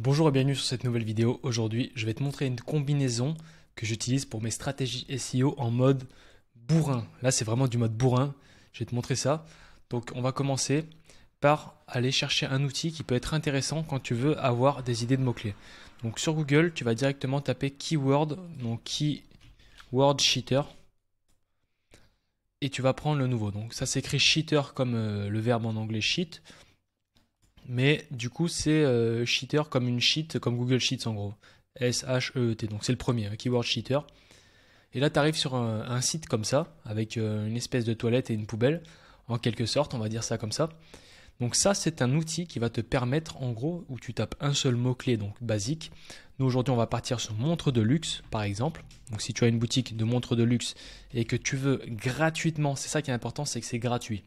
Bonjour et bienvenue sur cette nouvelle vidéo. Aujourd'hui, je vais te montrer une combinaison que j'utilise pour mes stratégies SEO en mode bourrin. Là, c'est vraiment du mode bourrin. Je vais te montrer ça. Donc, on va commencer par aller chercher un outil qui peut être intéressant quand tu veux avoir des idées de mots-clés. Donc, sur Google, tu vas directement taper keyword, donc keyword cheater, et tu vas prendre le nouveau. Donc, ça s'écrit cheater comme le verbe en anglais cheat. Mais du coup, c'est cheater comme une sheet, comme Google Sheets en gros. S-H-E-E-T. Donc c'est le premier, keyword cheater. Et là, tu arrives sur un site comme ça, avec une espèce de toilette et une poubelle, en quelque sorte, on va dire ça comme ça. Donc ça, c'est un outil qui va te permettre, en gros, où tu tapes un seul mot-clé, donc basique. Nous, aujourd'hui, on va partir sur montre de luxe, par exemple. Donc si tu as une boutique de montres de luxe et que tu veux gratuitement, c'est ça qui est important, c'est que c'est gratuit.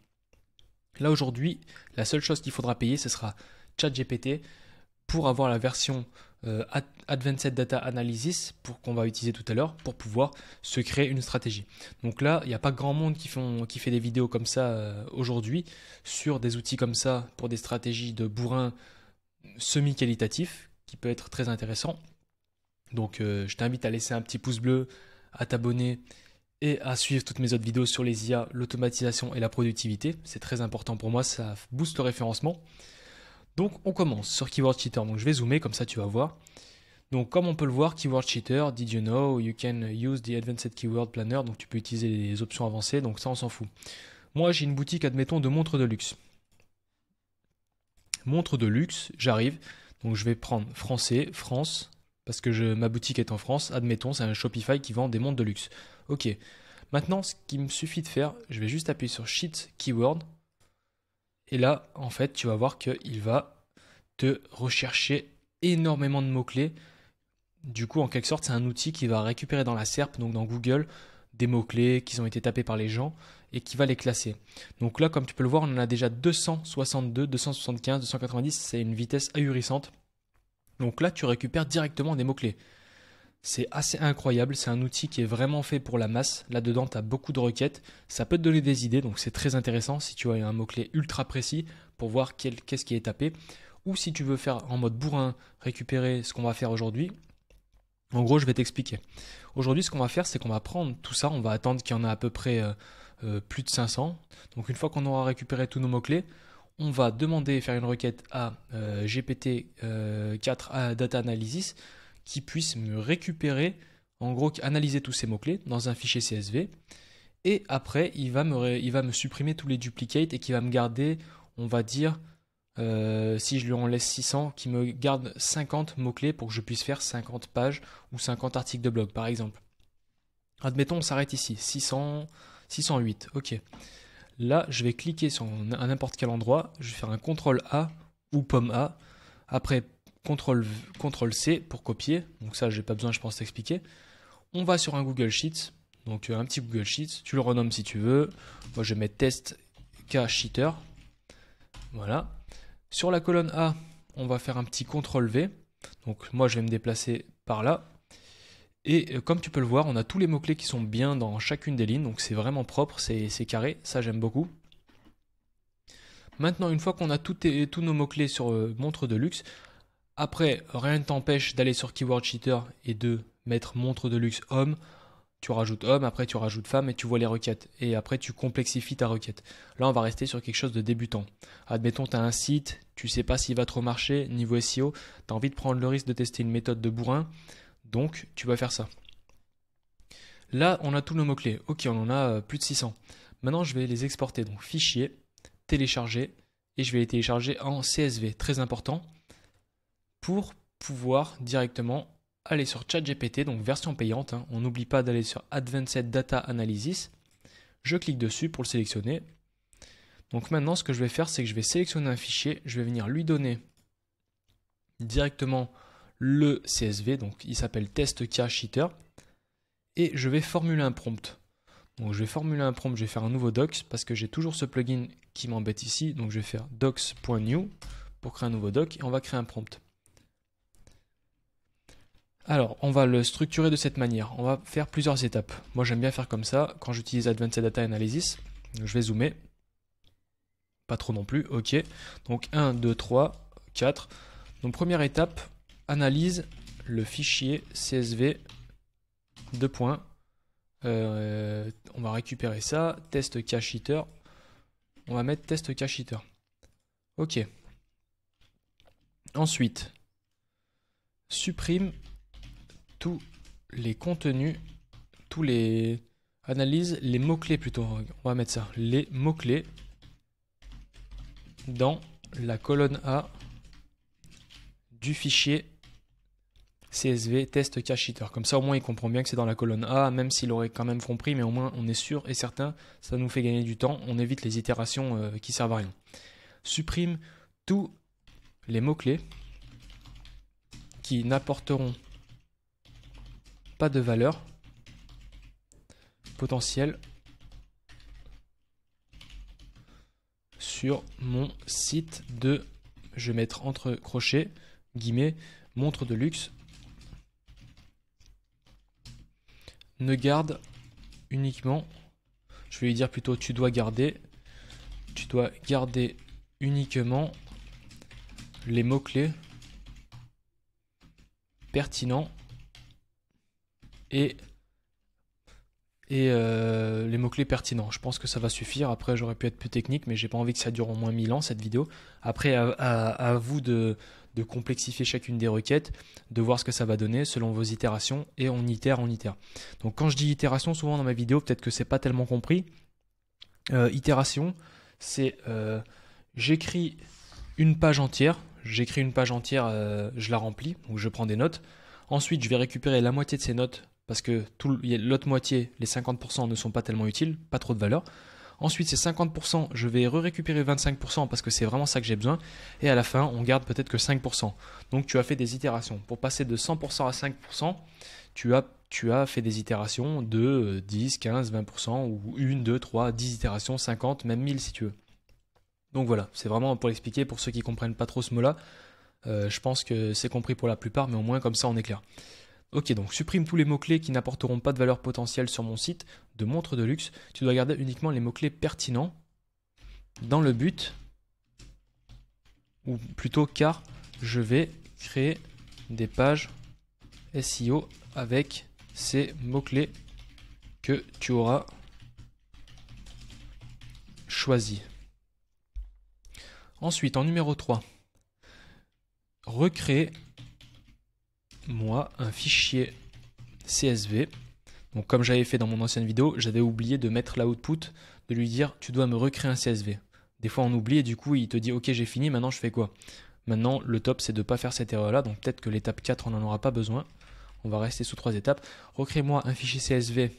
Là aujourd'hui, la seule chose qu'il faudra payer, ce sera ChatGPT pour avoir la version Advanced Data Analysis qu'on va utiliser tout à l'heure pour pouvoir se créer une stratégie. Donc là, il n'y a pas grand monde qui fait des vidéos comme ça aujourd'hui sur des outils comme ça pour des stratégies de bourrin semi-qualitatifs qui peut être très intéressant. Donc je t'invite à laisser un petit pouce bleu, à t'abonner et à suivre toutes mes autres vidéos sur les IA, l'automatisation et la productivité. C'est très important pour moi, ça booste le référencement. Donc on commence sur Keyword Cheater. Donc je vais zoomer, comme ça tu vas voir. Donc comme on peut le voir, Keyword Cheater, did you know you can use the Advanced Keyword Planner. Donc tu peux utiliser les options avancées, donc ça on s'en fout. Moi j'ai une boutique, admettons, de montres de luxe. Montres de luxe, j'arrive. Donc je vais prendre français, France, parce que ma boutique est en France. Admettons, c'est un Shopify qui vend des montres de luxe. Ok. Maintenant, ce qu'il me suffit de faire, je vais juste appuyer sur Sheet Keyword. Et là, en fait, tu vas voir qu'il va te rechercher énormément de mots-clés. Du coup, en quelque sorte, c'est un outil qui va récupérer dans la SERP, donc dans Google, des mots-clés qui ont été tapés par les gens et qui va les classer. Donc là, comme tu peux le voir, on en a déjà 262, 275, 290. C'est une vitesse ahurissante. Donc là, tu récupères directement des mots-clés. C'est assez incroyable, c'est un outil qui est vraiment fait pour la masse. Là-dedans, tu as beaucoup de requêtes. Ça peut te donner des idées, donc c'est très intéressant si tu as un mot-clé ultra précis pour voir qu'est-ce qui est tapé. Ou si tu veux faire en mode bourrin, récupérer ce qu'on va faire aujourd'hui. En gros, je vais t'expliquer. Aujourd'hui, ce qu'on va faire, c'est qu'on va prendre tout ça. On va attendre qu'il y en a à peu près plus de 500. Donc une fois qu'on aura récupéré tous nos mots-clés, on va demander, faire une requête à GPT-4 Data Analysis qui puisse me récupérer, en gros, analyser tous ces mots-clés dans un fichier CSV. Et après, il va me supprimer tous les duplicates et qui va me garder, on va dire, si je lui en laisse 600, qui me garde 50 mots-clés pour que je puisse faire 50 pages ou 50 articles de blog, par exemple. Admettons, on s'arrête ici, 608, ok. Là, je vais cliquer sur n'importe quel endroit, je vais faire un CTRL A ou pomme A. Après, CTRL C pour copier. Donc ça, j'ai pas besoin, je pense, t'expliquer. On va sur un Google Sheets. Donc un petit Google Sheets. Tu le renommes si tu veux. Moi, je vais mettre test K cheater. Voilà. Sur la colonne A, on va faire un petit CTRL V. Donc moi, je vais me déplacer par là. Et comme tu peux le voir, on a tous les mots-clés qui sont bien dans chacune des lignes. Donc c'est vraiment propre, c'est carré. Ça, j'aime beaucoup. Maintenant, une fois qu'on a tous nos mots-clés sur montre de luxe, après, rien ne t'empêche d'aller sur Keyword Cheater et de mettre montre de luxe homme. Tu rajoutes homme, après tu rajoutes femme et tu vois les requêtes. Et après, tu complexifies ta requête. Là, on va rester sur quelque chose de débutant. Admettons, tu as un site, tu sais pas s'il va trop marcher, niveau SEO, tu as envie de prendre le risque de tester une méthode de bourrin. Donc, tu vas faire ça. Là, on a tous nos mots-clés. Ok, on en a plus de 600. Maintenant, je vais les exporter. Donc, fichier, télécharger. Et je vais les télécharger en CSV. Très important. Pour pouvoir directement aller sur ChatGPT, donc version payante. On n'oublie pas d'aller sur Advanced Data Analysis. Je clique dessus pour le sélectionner. Donc maintenant, ce que je vais faire, c'est que je vais sélectionner un fichier. Je vais venir lui donner directement le CSV. Donc il s'appelle test K cheater. Et je vais formuler un prompt. Donc je vais formuler un prompt, je vais faire un nouveau docs parce que j'ai toujours ce plugin qui m'embête ici. Donc je vais faire docs.new pour créer un nouveau doc et on va créer un prompt. Alors, on va le structurer de cette manière. On va faire plusieurs étapes. Moi, j'aime bien faire comme ça quand j'utilise Advanced Data Analysis. Donc, je vais zoomer. Pas trop non plus. OK. Donc, 1, 2, 3, 4. Donc, première étape, analyse le fichier CSV . On va récupérer ça, test cache header. On va mettre test cache header. Ok. Ensuite, supprime tous les contenus, tous les analyses, les mots-clés plutôt. On va mettre ça, les mots-clés dans la colonne A du fichier CSV test cache header. Comme ça, au moins, il comprend bien que c'est dans la colonne A, même s'il aurait quand même compris, mais au moins, on est sûr et certain, ça nous fait gagner du temps. On évite les itérations qui servent à rien. Supprime tous les mots-clés qui n'apporteront pas de valeur potentielle sur mon site de, je vais mettre entre crochets, guillemets, montre de luxe. Ne garde uniquement, je vais lui dire plutôt tu dois garder uniquement les mots-clés pertinents et les mots-clés pertinents. Je pense que ça va suffire. Après, j'aurais pu être plus technique, mais j'ai pas envie que ça dure au moins 1000 ans cette vidéo. Après, à vous de complexifier chacune des requêtes, de voir ce que ça va donner selon vos itérations, et on itère. Donc quand je dis itération, souvent dans ma vidéo, peut-être que c'est pas tellement compris. Itération, c'est j'écris une page entière, je la remplis, donc je prends des notes. Ensuite, je vais récupérer la moitié de ces notes parce que l'autre moitié, les 50% ne sont pas tellement utiles, pas trop de valeur. Ensuite, ces 50%, je vais récupérer 25% parce que c'est vraiment ça que j'ai besoin. Et à la fin, on garde peut-être que 5%. Donc, tu as fait des itérations. Pour passer de 100% à 5%, tu as fait des itérations de 10, 15, 20% ou 1, 2, 3, 10 itérations, 50, même 1000 si tu veux. Donc voilà, c'est vraiment pour l'expliquer pour ceux qui ne comprennent pas trop ce mot-là. Je pense que c'est compris pour la plupart, mais au moins comme ça on est clair. Ok, donc supprime tous les mots-clés qui n'apporteront pas de valeur potentielle sur mon site de montre de luxe. Tu dois garder uniquement les mots-clés pertinents dans le but, ou plutôt car je vais créer des pages SEO avec ces mots-clés que tu auras choisis. Ensuite, en numéro 3, recrée moi un fichier CSV. Donc comme j'avais fait dans mon ancienne vidéo, j'avais oublié de mettre l'output, de lui dire tu dois me recréer un CSV. Des fois on oublie et du coup il te dit ok j'ai fini, maintenant je fais quoi? Maintenant le top c'est de ne pas faire cette erreur là, donc peut-être que l'étape 4 on n'en aura pas besoin. On va rester sous 3 étapes. Recrée-moi un fichier CSV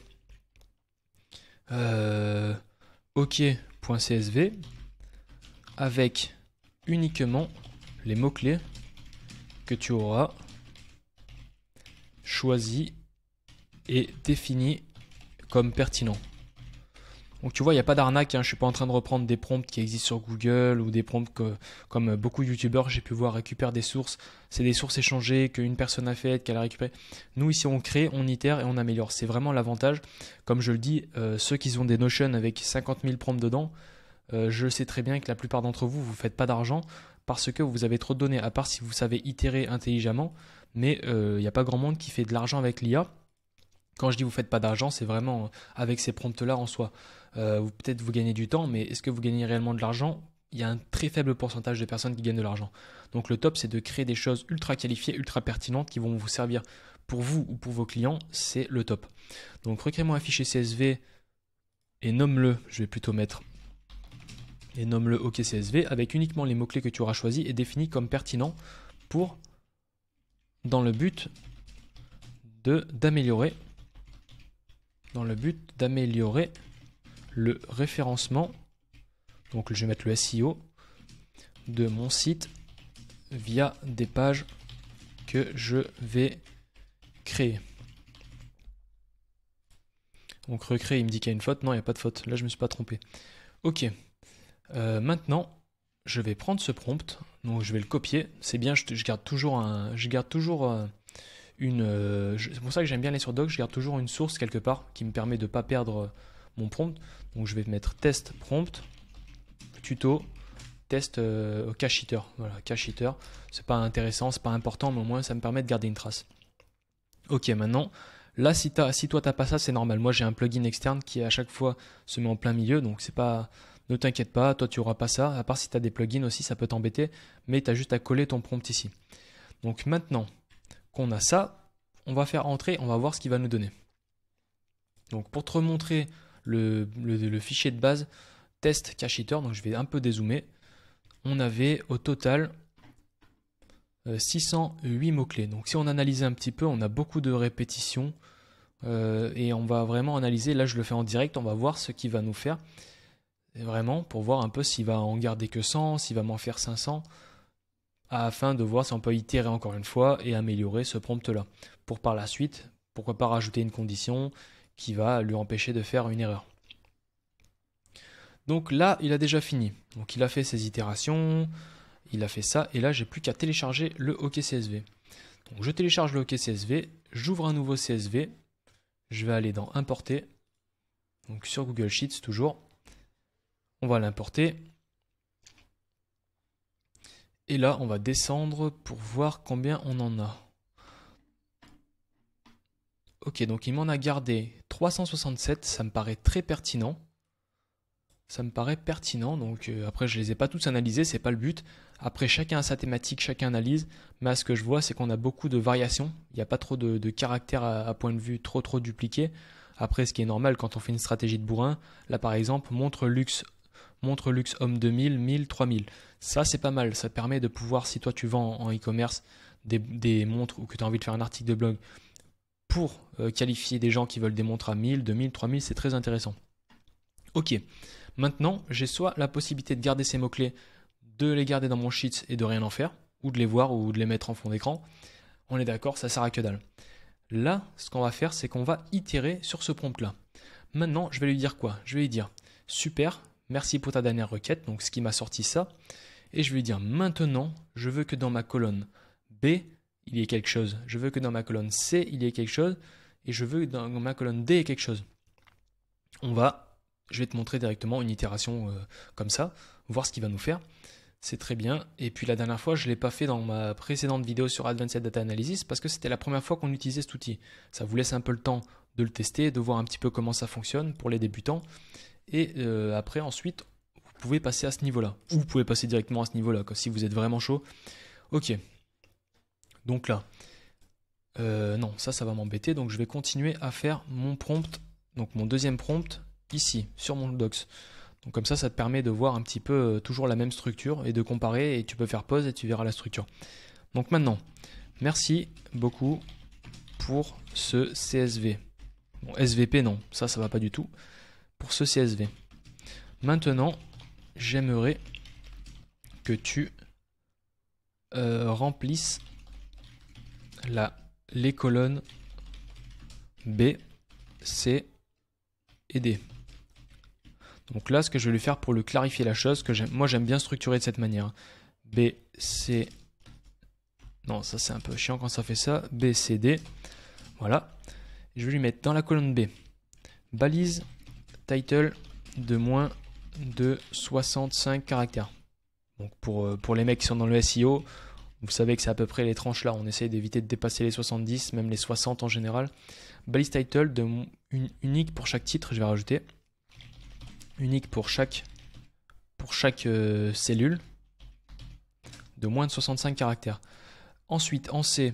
ok.csv avec uniquement les mots-clés que tu auras choisi et défini comme pertinent. Donc tu vois, il n'y a pas d'arnaque, hein. Je ne suis pas en train de reprendre des prompts qui existent sur Google ou des prompts que, comme beaucoup de youtubeurs, j'ai pu voir récupérer des sources. C'est des sources échangées qu'une personne a faites, qu'elle a récupérées. Nous ici on crée, on itère et on améliore. C'est vraiment l'avantage. Comme je le dis, ceux qui ont des Notion avec 50 000 prompts dedans, je sais très bien que la plupart d'entre vous, vous ne faites pas d'argent parce que vous avez trop de données, à part si vous savez itérer intelligemment. Mais il n'y a pas grand monde qui fait de l'argent avec l'IA. Quand je dis vous ne faites pas d'argent, c'est vraiment avec ces prompts-là en soi. Peut-être vous gagnez du temps, mais est-ce que vous gagnez réellement de l'argent? Il y a un très faible pourcentage de personnes qui gagnent de l'argent. Donc le top, c'est de créer des choses ultra qualifiées, ultra pertinentes qui vont vous servir pour vous ou pour vos clients. C'est le top. Donc recrée-moi un fichier CSV et nomme-le, je vais plutôt mettre, et nomme-le OK CSV avec uniquement les mots-clés que tu auras choisis et définis comme pertinents pour, dans le but d'améliorer le référencement, donc je vais mettre le SEO de mon site via des pages que je vais créer. Donc recréer, il me dit qu'il y a une faute. Non, il n'y a pas de faute. Là, je ne me suis pas trompé. Ok. Maintenant, je vais prendre ce prompt. Donc je vais le copier. C'est bien, je garde toujours c'est pour ça que j'aime bien aller sur Doc, je garde toujours une source quelque part qui me permet de ne pas perdre mon prompt. Donc je vais mettre test prompt, tuto, test cache heater. Voilà, cache heater, c'est pas intéressant, c'est pas important, mais au moins ça me permet de garder une trace. Ok, maintenant, là, si toi t'as pas ça, c'est normal. Moi, j'ai un plugin externe qui à chaque fois se met en plein milieu, donc c'est pas, ne t'inquiète pas, toi tu auras pas ça. À part si tu as des plugins aussi, ça peut t'embêter, mais tu as juste à coller ton prompt ici. Donc maintenant qu'on a ça, on va faire entrer, on va voir ce qu'il va nous donner. Donc pour te remontrer le fichier de base test cache heater, donc je vais un peu dézoomer. On avait au total 608 mots-clés. Donc si on analysait un petit peu, on a beaucoup de répétitions et on va vraiment analyser. Là, je le fais en direct, on va voir ce qu'il va nous faire. Et vraiment, pour voir un peu s'il va en garder que 100, s'il va m'en faire 500, afin de voir si on peut itérer encore une fois et améliorer ce prompt-là. Pour par la suite, pourquoi pas rajouter une condition qui va lui empêcher de faire une erreur. Donc là, il a déjà fini. Donc il a fait ses itérations, il a fait ça, et là, j'ai plus qu'à télécharger le OKCSV. Donc je télécharge le OKCSV, j'ouvre un nouveau CSV, je vais aller dans Importer, donc sur Google Sheets toujours. On va l'importer. Et là, on va descendre pour voir combien on en a. Ok, donc il m'en a gardé 367, ça me paraît très pertinent. Ça me paraît pertinent, donc après je les ai pas tous analysés, c'est pas le but. Après chacun a sa thématique, chacun analyse, mais à ce que je vois c'est qu'on a beaucoup de variations, il n'y a pas trop de caractères à point de vue trop dupliqués. Après ce qui est normal quand on fait une stratégie de bourrin, là par exemple montre luxe homme 2000, 1000, 3000. Ça c'est pas mal, ça permet de pouvoir, si toi tu vends en e-commerce des montres ou que tu as envie de faire un article de blog pour qualifier des gens qui veulent des montres à 1000, 2000, 3000, c'est très intéressant. Ok. Maintenant, j'ai soit la possibilité de garder ces mots-clés, de les garder dans mon sheet et de rien en faire, ou de les voir ou de les mettre en fond d'écran. On est d'accord, ça sert à que dalle. Là, ce qu'on va faire, c'est qu'on va itérer sur ce prompt-là. Maintenant, je vais lui dire quoi? Je vais lui dire super, merci pour ta dernière requête, donc ce qui m'a sorti ça. Et je vais lui dire maintenant, je veux que dans ma colonne B, il y ait quelque chose. Je veux que dans ma colonne C, il y ait quelque chose. Et je veux que dans ma colonne D, il y ait quelque chose. Je vais te montrer directement une itération comme ça, voir ce qu'il va nous faire. C'est très bien. Et puis la dernière fois, je ne l'ai pas fait dans ma précédente vidéo sur Advanced Data Analysis parce que c'était la première fois qu'on utilisait cet outil. Ça vous laisse un peu le temps de le tester, de voir un petit peu comment ça fonctionne pour les débutants. Et après, ensuite, vous pouvez passer à ce niveau-là. Ou vous pouvez passer directement à ce niveau-là, si vous êtes vraiment chaud. Ok. Donc là, non, ça va m'embêter. Donc je vais continuer à faire mon prompt, donc mon deuxième prompt, ici, sur mon docs. Donc comme ça te permet de voir un petit peu toujours la même structure et de comparer, et tu peux faire pause et tu verras la structure. Donc maintenant, merci beaucoup pour ce CSV. Bon, SVP non, ça va pas du tout. Pour ce CSV. Maintenant, j'aimerais que tu remplisses les colonnes B, C et D. Donc là, ce que je vais lui faire pour lui clarifier la chose, moi j'aime bien structurer de cette manière. B, C... Non, ça c'est un peu chiant quand ça fait ça. B, C, D. Voilà. Je vais lui mettre dans la colonne B, balise title de moins de 65 caractères. Donc pour les mecs qui sont dans le SEO, vous savez que c'est à peu près les tranches là. On essaye d'éviter de dépasser les 70, même les 60 en général. Balise title unique pour chaque titre, je vais rajouter. Unique pour chaque cellule de moins de 65 caractères. Ensuite, en C,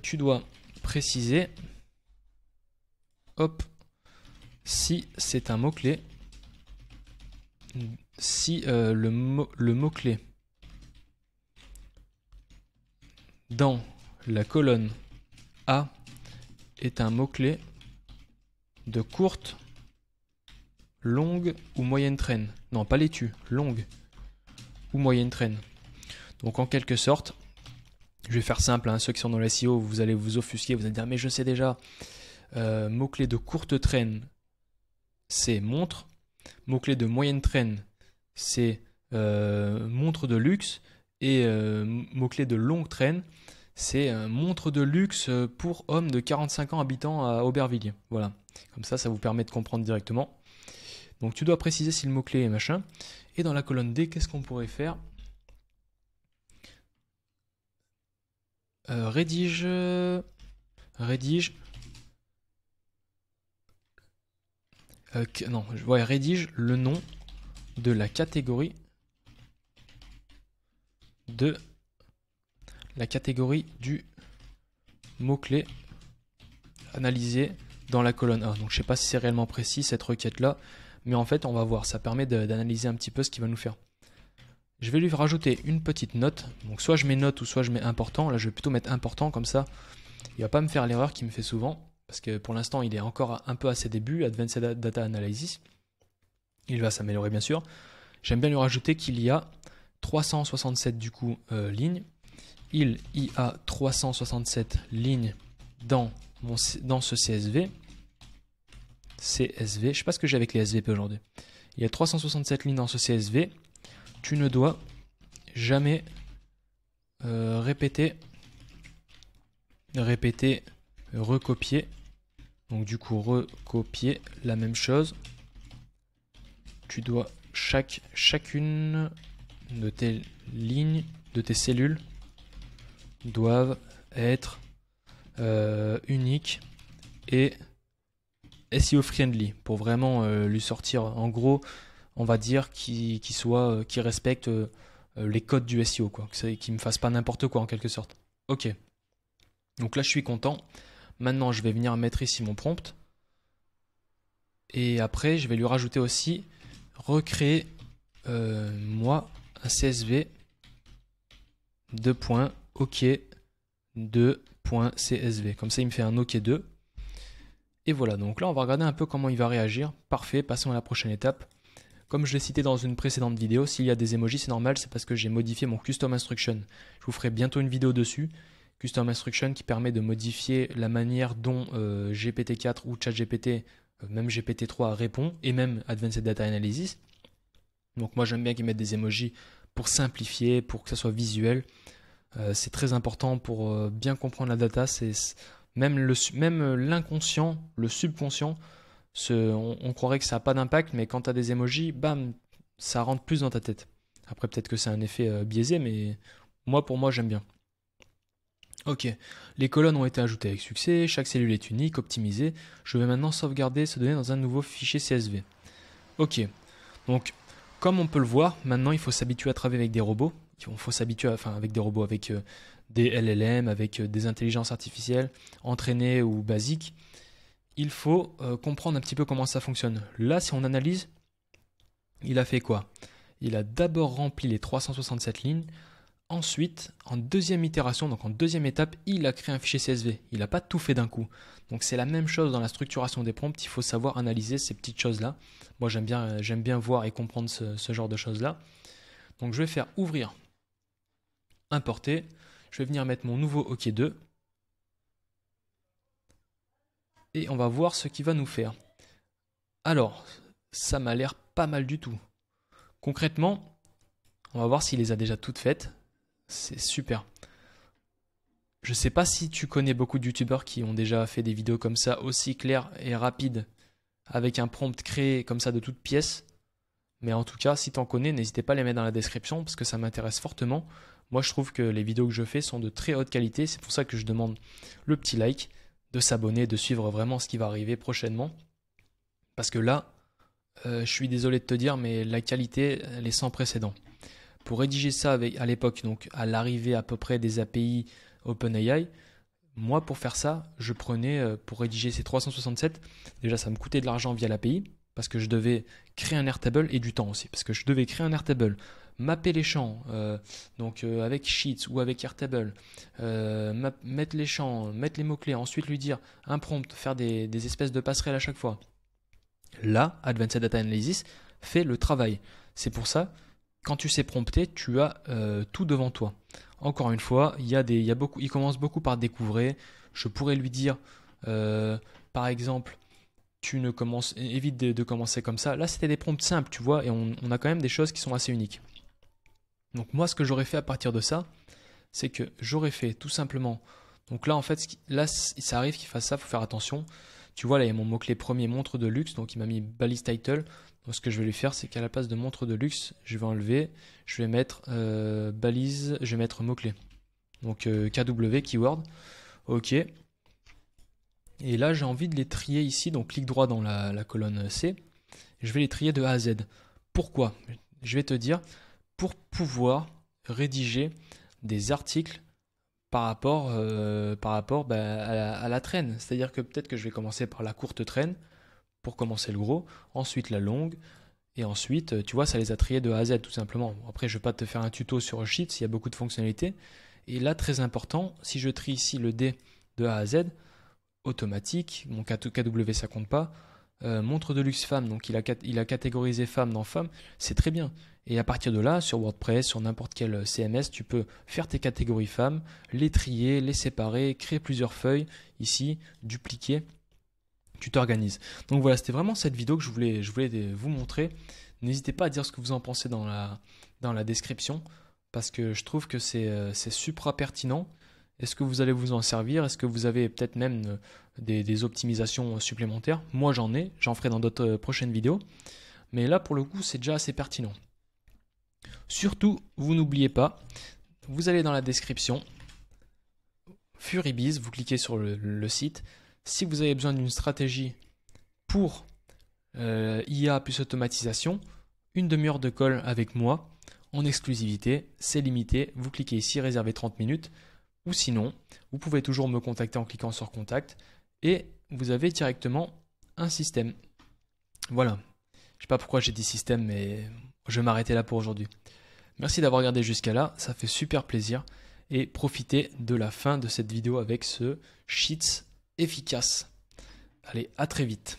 tu dois préciser, hop, si c'est un mot-clé, si le mot-clé dans la colonne A est un mot-clé de courte, longue ou moyenne traîne. Non, pas laitue, longue ou moyenne traîne. Donc en quelque sorte, je vais faire simple, hein, ceux qui sont dans le SEO, vous allez vous offusquer, vous allez dire mais je sais déjà, mot-clé de courte traîne, c'est montre, mot-clé de moyenne traîne, c'est montre de luxe, et mot-clé de longue traîne, c'est montre de luxe pour hommes de 45 ans habitant à Aubervilliers. Voilà, comme ça vous permet de comprendre directement. Donc tu dois préciser si le mot-clé est machin. Et dans la colonne D, qu'est-ce qu'on pourrait faire? Rédige non, ouais, rédige le nom de la catégorie du mot-clé analysé dans la colonne A. Donc je sais pas si c'est réellement précis cette requête là, mais en fait on va voir, ça permet d'analyser un petit peu ce qu'il va nous faire. Je vais lui rajouter une petite note, donc soit je mets note ou soit je mets important. Là je vais plutôt mettre important, comme ça il va pas me faire l'erreur qu'il me fait souvent, parce que pour l'instant il est encore un peu à ses débuts, Advanced Data Analysis. Il va s'améliorer bien sûr. J'aime bien lui rajouter qu'il y a 367 du coup lignes. Il y a 367 lignes dans ce CSV. Je ne sais pas ce que j'ai avec les SVP aujourd'hui. Il y a 367 lignes dans ce CSV. Tu ne dois jamais répéter, recopier. Donc du coup, recopier la même chose. Tu dois chacune de tes lignes, de tes cellules doivent être uniques et SEO friendly pour vraiment lui sortir, en gros, on va dire qu'il respecte les codes du SEO, quoi, qu'il me fasse pas n'importe quoi en quelque sorte. Ok, donc là je suis content. Maintenant je vais venir mettre ici mon prompt et après je vais lui rajouter aussi recréer moi un CSV OK2.CSV. Comme ça, il me fait un OK2. Et voilà, donc là, on va regarder un peu comment il va réagir. Parfait, passons à la prochaine étape. Comme je l'ai cité dans une précédente vidéo, s'il y a des emojis, c'est normal, c'est parce que j'ai modifié mon Custom Instruction. Je vous ferai bientôt une vidéo dessus. Custom Instruction qui permet de modifier la manière dont GPT-4 ou ChatGPT, même GPT-3 répond, et même Advanced Data Analysis. Donc moi, j'aime bien qu'ils mettent des emojis pour simplifier, pour que ça soit visuel. C'est très important pour bien comprendre la data. Même l'inconscient, le subconscient, on croirait que ça n'a pas d'impact, mais quand tu as des emojis, bam, ça rentre plus dans ta tête. Après, peut-être que c'est un effet biaisé, mais pour moi, j'aime bien. Ok, les colonnes ont été ajoutées avec succès, chaque cellule est unique, optimisée. Je vais maintenant sauvegarder ces données dans un nouveau fichier CSV. Ok, donc comme on peut le voir, maintenant il faut s'habituer à travailler avec des robots. Il faut s'habituer avec des robots, avec des LLM, avec des intelligences artificielles entraînées ou basiques. Il faut comprendre un petit peu comment ça fonctionne. Là, si on analyse, il a fait quoi? Il a d'abord rempli les 367 lignes. Ensuite, en deuxième itération, donc en deuxième étape, il a créé un fichier CSV. Il n'a pas tout fait d'un coup. Donc c'est la même chose dans la structuration des prompts. Il faut savoir analyser ces petites choses-là. Moi, j'aime bien voir et comprendre ce genre de choses-là. Donc je vais faire ouvrir, importer. Je vais venir mettre mon nouveau OK2. Et on va voir ce qu'il va nous faire. Alors, ça m'a l'air pas mal du tout. Concrètement, on va voir s'il les a déjà toutes faites. C'est super. Je sais pas si tu connais beaucoup de youtubeurs qui ont déjà fait des vidéos comme ça, aussi claires et rapides, avec un prompt créé comme ça de toutes pièces. Mais en tout cas, si tu en connais, n'hésitez pas à les mettre dans la description parce que ça m'intéresse fortement. Moi, je trouve que les vidéos que je fais sont de très haute qualité. C'est pour ça que je demande le petit like, de s'abonner, de suivre vraiment ce qui va arriver prochainement. Parce que là, je suis désolé de te dire, mais la qualité, elle est sans précédent. Pour rédiger ça à l'époque, donc à l'arrivée à peu près des API OpenAI, moi pour faire ça, je prenais, pour rédiger ces 367, déjà ça me coûtait de l'argent via l'API, parce que je devais créer un Airtable et du temps aussi, parce que je devais créer un Airtable, mapper les champs, avec Sheets ou avec Airtable, mettre les champs, mettre les mots-clés, ensuite lui dire un prompt, faire des espèces de passerelles à chaque fois. Là, Advanced Data Analysis fait le travail. C'est pour ça, quand tu sais prompter, tu as tout devant toi. Encore une fois, il commence beaucoup par découvrir. Je pourrais lui dire, par exemple, évite de commencer comme ça. Là, c'était des prompts simples, tu vois, et on a quand même des choses qui sont assez uniques. Donc moi, ce que j'aurais fait à partir de ça, c'est que j'aurais fait tout simplement. Donc là, en fait, ça arrive qu'il fasse ça, il faut faire attention. Tu vois, là, il y a mon mot-clé premier, montre de luxe, donc il m'a mis balise title. Donc ce que je vais lui faire, c'est qu'à la place de montre de luxe, je vais enlever, je vais mettre balise, je vais mettre mot-clé. Donc KW, keyword. OK. Et là, j'ai envie de les trier ici. Donc clic droit dans la colonne C. Je vais les trier de A à Z. Pourquoi? Je vais te dire, pour pouvoir rédiger des articles par rapport à la traîne. C'est-à-dire que peut-être que je vais commencer par la courte traîne pour commencer le gros, ensuite la longue, et ensuite, tu vois, ça les a triés de A à Z tout simplement. Après, je ne vais pas te faire un tuto sur Sheets, il y a beaucoup de fonctionnalités. Et là, très important, si je trie ici le D de A à Z, automatique, mon KW ça compte pas, montre de luxe femme, donc il a catégorisé femme dans femme, c'est très bien. Et à partir de là, sur WordPress, sur n'importe quel CMS, tu peux faire tes catégories femmes, les trier, les séparer, créer plusieurs feuilles, ici, dupliquer, tu t'organises. Donc voilà, c'était vraiment cette vidéo que je voulais vous montrer. N'hésitez pas à dire ce que vous en pensez dans la description, parce que je trouve que c'est supra pertinent. Est-ce que vous allez vous en servir? Est-ce que vous avez peut-être même des optimisations supplémentaires? Moi j'en ferai dans d'autres prochaines vidéos. Mais là pour le coup c'est déjà assez pertinent. Surtout, vous n'oubliez pas, vous allez dans la description, Furibiz, vous cliquez sur le site. Si vous avez besoin d'une stratégie pour IA plus automatisation, une demi-heure de call avec moi en exclusivité, c'est limité. Vous cliquez ici, réservez 30 minutes. Ou sinon, vous pouvez toujours me contacter en cliquant sur contact et vous avez directement un système. Voilà. Je ne sais pas pourquoi j'ai dit système, mais je vais m'arrêter là pour aujourd'hui. Merci d'avoir regardé jusqu'à là, ça fait super plaisir et profitez de la fin de cette vidéo avec ce Sheets efficace. Allez, à très vite.